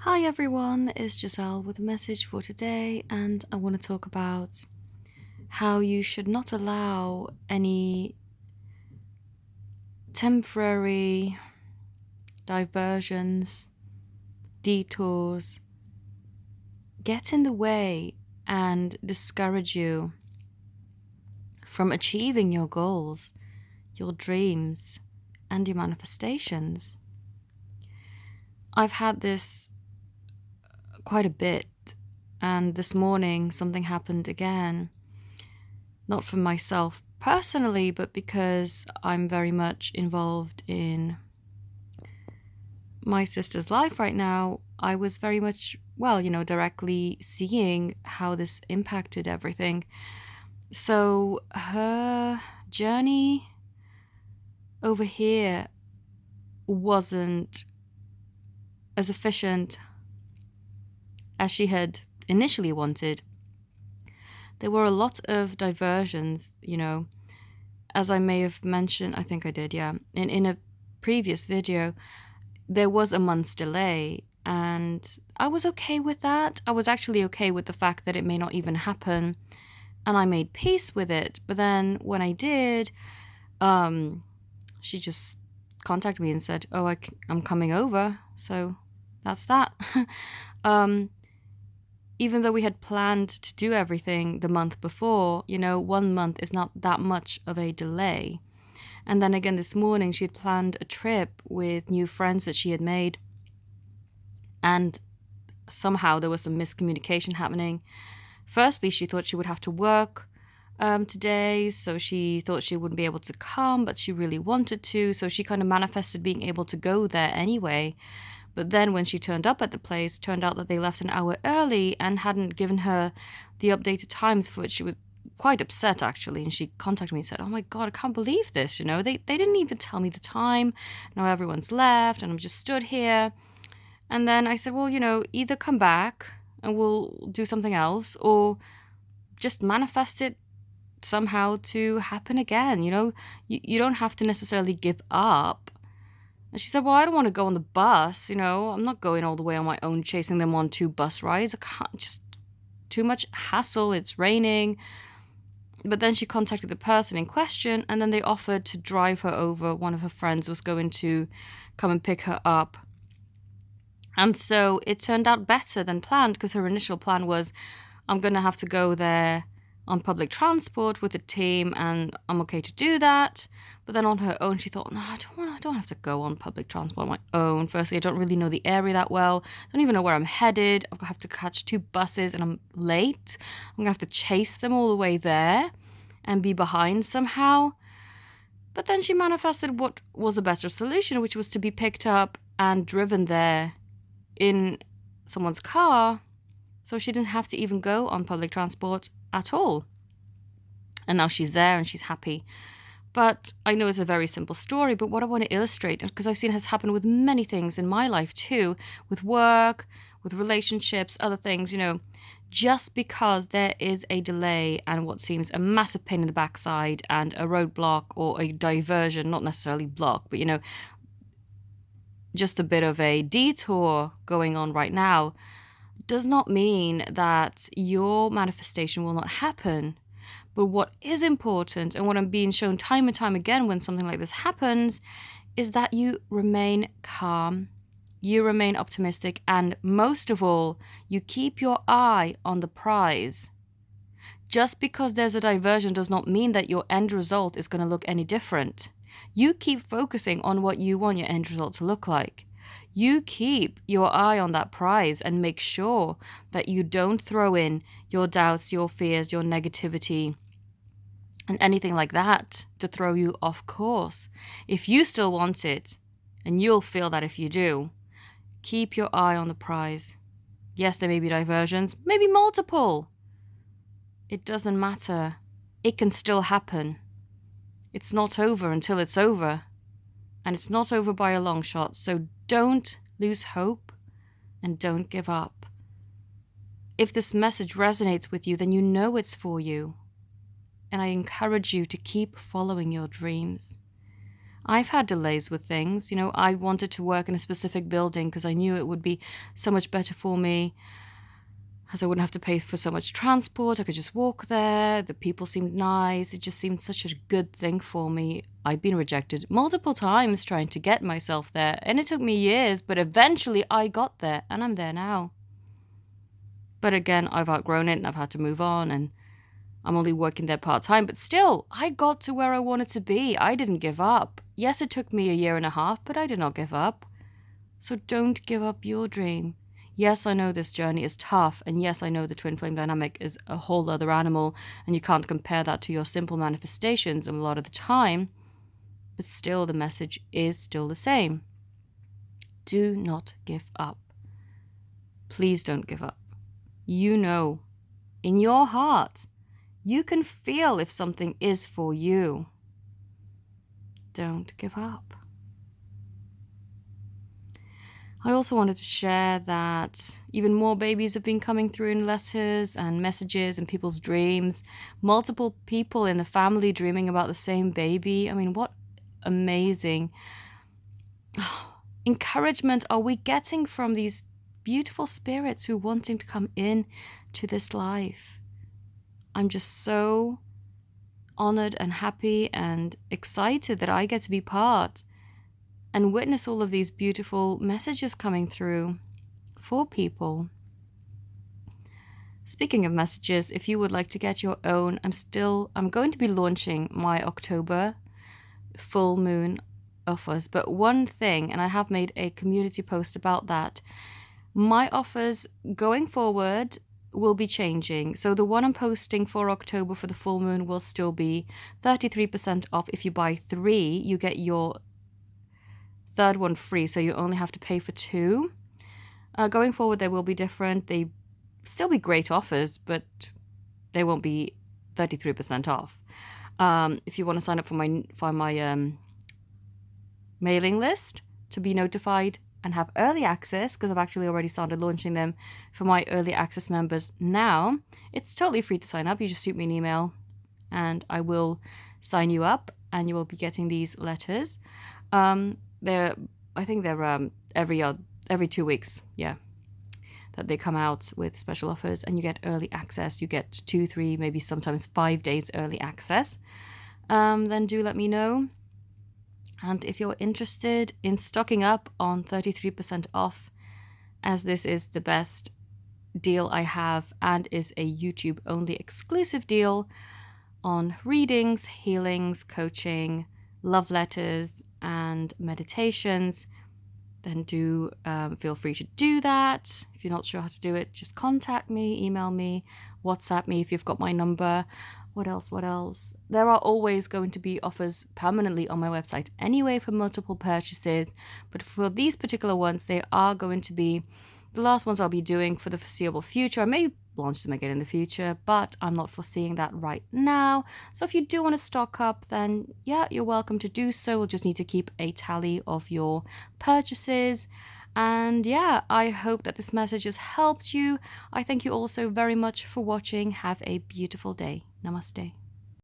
Hi everyone, it's Giselle with a message for today, and I want to talk about how you should not allow any temporary diversions, detours get in the way and discourage you from achieving your goals, your dreams, and your manifestations. I've had this quite a bit, and this morning something happened again. Not for myself personally, but because I'm very much involved in my sister's life right now. I was very much, directly seeing how this impacted everything. So her journey over here wasn't as efficient as she had initially wanted. There were a lot of diversions, as I may have mentioned. I think I did, yeah. In a previous video, there was a month's delay, and I was okay with that. I was actually okay with the fact that it may not even happen, and I made peace with it. But then when I did, she just contacted me and said, "Oh, I'm coming over." So that's that. Even though we had planned to do everything the month before, 1 month is not that much of a delay. And then again this morning, she had planned a trip with new friends that she had made. And somehow there was some miscommunication happening. Firstly, she thought she would have to work today, so she thought she wouldn't be able to come, but she really wanted to. So she kind of manifested being able to go there anyway. But then when she turned up at the place, turned out that they left an hour early and hadn't given her the updated times, for which she was quite upset, actually. And she contacted me and said, "Oh my God, I can't believe this. They didn't even tell me the time. Now everyone's left and I'm just stood here." And then I said, "Well, either come back and we'll do something else, or just manifest it somehow to happen again. You don't have to necessarily give up." And she said, "Well, I don't want to go on the bus. I'm not going all the way on my own, chasing them on 2 bus rides. I can't, just too much hassle. It's raining." But then she contacted the person in question, and then they offered to drive her over. One of her friends was going to come and pick her up. And so it turned out better than planned, because her initial plan was, I'm going to have to go there on public transport with the team, and I'm okay to do that. But then on her own, she thought, "No, I don't have to go on public transport on my own. Firstly, I don't really know the area that well. I don't even know where I'm headed. I have to catch 2 buses and I'm late. I'm going to have to chase them all the way there and be behind somehow." But then she manifested what was a better solution, which was to be picked up and driven there in someone's car, so she didn't have to even go on public transport at all. And now she's there and she's happy. But I know it's a very simple story, but what I want to illustrate, because I've seen it has happened with many things in my life too, with work, with relationships, other things, just because there is a delay and what seems a massive pain in the backside and a roadblock or a diversion, not necessarily block, but just a bit of a detour going on right now, does not mean that your manifestation will not happen. But what is important, and what I'm being shown time and time again when something like this happens, is that you remain calm, you remain optimistic, and most of all, you keep your eye on the prize. Just because there's a diversion does not mean that your end result is going to look any different. You keep focusing on what you want your end result to look like. You keep your eye on that prize and make sure that you don't throw in your doubts, your fears, your negativity, and anything like that to throw you off course. If you still want it, and you'll feel that if you do, keep your eye on the prize. Yes, there may be diversions, maybe multiple. It doesn't matter. It can still happen. It's not over until it's over. And it's not over by a long shot. So don't lose hope and don't give up. If this message resonates with you, then you know it's for you. And I encourage you to keep following your dreams. I've had delays with things. I wanted to work in a specific building because I knew it would be so much better for me, as I wouldn't have to pay for so much transport. I could just walk there. The people seemed nice. It just seemed such a good thing for me. I've been rejected multiple times trying to get myself there, and it took me years, but eventually I got there, and I'm there now. But again, I've outgrown it, and I've had to move on, and I'm only working there part-time, but still, I got to where I wanted to be. I didn't give up. Yes, it took me a year and a half, but I did not give up. So don't give up your dream. Yes, I know this journey is tough, and yes, I know the twin flame dynamic is a whole other animal, and you can't compare that to your simple manifestations a lot of the time, but still the message is still the same. Do not give up. Please don't give up. You know, in your heart, you can feel if something is for you. Don't give up. I also wanted to share that even more babies have been coming through in letters and messages and people's dreams. Multiple people in the family dreaming about the same baby. I mean, what amazing encouragement are we getting from these beautiful spirits who are wanting to come in to this life? I'm just so honored and happy and excited that I get to be part and witness all of these beautiful messages coming through for people. Speaking of messages, if you would like to get your own, I'm going to be launching my October full moon offers. But one thing, and I have made a community post about that, my offers going forward will be changing. So the one I'm posting for October for the full moon will still be 33% off. If you buy 3, you get your third one free, so you only have to pay for 2. Going forward, they will be different. They still be great offers, but they won't be 33% off. If you want to sign up for my mailing list to be notified and have early access, because I've actually already started launching them for my early access members now, it's totally free to sign up. You just shoot me an email and I will sign you up, and you will be getting these letters. I think they're every 2 weeks, that they come out with special offers, and you get early access. You get 2, 3, maybe sometimes 5 days early access. Then do let me know. And if you're interested in stocking up on 33% off, as this is the best deal I have and is a YouTube only exclusive deal on readings, healings, coaching, love letters, and meditations, then do feel free to do that. If you're not sure how to do it, just contact me, email me, WhatsApp me if you've got my number. What else? There are always going to be offers permanently on my website anyway for multiple purchases, but for these particular ones, they are going to be the last ones I'll be doing for the foreseeable future. I may launch them again in the future, but I'm not foreseeing that right now. So if you do want to stock up, then you're welcome to do so. We'll just need to keep a tally of your purchases. And I hope that this message has helped you. I thank you all so very much for watching. Have a beautiful day. Namaste.